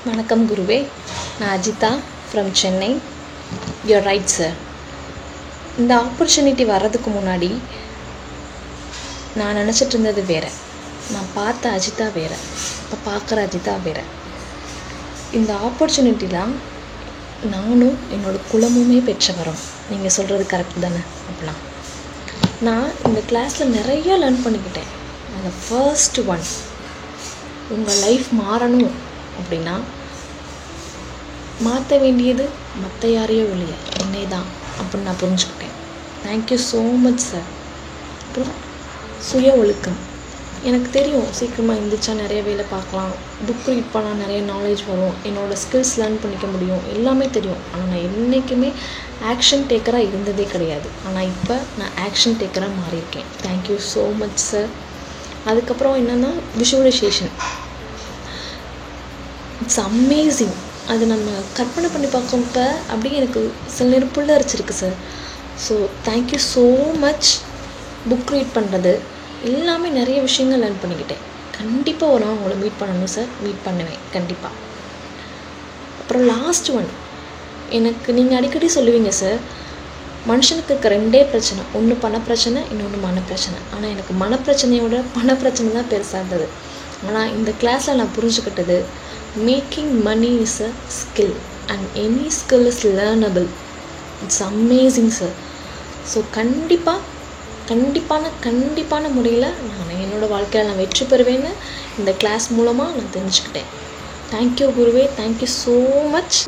வணக்கம் குருவே. நான் Ajitha from Chennai. Your right sir. இந்த ஆப்பர்ச்சுனிட்டி வர்றதுக்கு முன்னாடி நான் நினச்சிட்டு இருந்தது வேறு. நான் பார்த்த அஜிதா வேறு, இப்போ பார்க்குற அஜிதா வேறு. இந்த ஆப்பர்ச்சுனிட்டிலாம் நானும் என்னோடய குலமுமே பெற்ற வரோம். நீங்கள் சொல்கிறது கரெக்ட் தானே? அப்படிலாம் நான் இந்த கிளாஸில் நிறைய லேர்ன் பண்ணிக்கிட்டேன். அந்த ஃபர்ஸ்ட் ஒன், உங்கள் லைஃப் மாறணும் அப்படின்னா மாற்ற வேண்டியது மற்ற யாரையோ இல்லையா, என்னை தான் அப்படின்னு நான் புரிஞ்சுக்கிட்டேன். Thank you so much sir. அப்புறம் சுய ஒழுக்கம். எனக்கு தெரியும் சீக்கிரமாக எழுந்திரிச்சா நிறைய வேலை பார்க்கலாம், புக் ரீட் பண்ணால் நிறைய நாலேஜ் வரும், என்னோடய ஸ்கில்ஸ் லேர்ன் பண்ணிக்க முடியும், எல்லாமே தெரியும். ஆனால் நான் என்றைக்குமே ஆக்ஷன் டேக்கராக இருந்ததே கிடையாது. ஆனால் இப்போ நான் ஆக்ஷன் டேக்கராக மாறியிருக்கேன். Thank you so much sir. அதுக்கப்புறம் என்னென்னா விஷுவலைசேஷன். It's amazing. அது நம்ம கற்பனை பண்ணி பார்க்குறப்ப அப்படியே எனக்கு சில நேரம் புல்லரிச்சிருக்கு sir. So thank you so much. Book read பண்ணுறது எல்லாமே நிறைய விஷயங்கள் லேர்ன் பண்ணிக்கிட்டேன். கண்டிப்பாக ஒரு நாள் உங்களை மீட் பண்ணணும் சார். மீட் பண்ணுவேன் கண்டிப்பாக. அப்புறம் லாஸ்ட் ஒன், எனக்கு நீங்கள் அடிக்கடி சொல்லுவீங்க சார், மனுஷனுக்கு இருக்க ரெண்டே பிரச்சனை, ஒன்று பணப்பிரச்சனை, இன்னொன்று மனப்பிரச்சனை. ஆனால் எனக்கு மனப்பிரச்சனையோட பணப்பிரச்சனை தான் பெருசாக இருந்தது. ஆனால் இந்த கிளாஸில் நான் புரிஞ்சுக்கிட்டது, making money is a skill and any skill is learnable. It's amazing sir. So கண்டிப்பான முறையில் நான் என்னோடய வாழ்க்கையில் நான் வெற்றி பெறுவேன்னு இந்த கிளாஸ் மூலமாக நான் தெரிஞ்சுக்கிட்டேன். தேங்க்யூ குருவே. Thank you so much.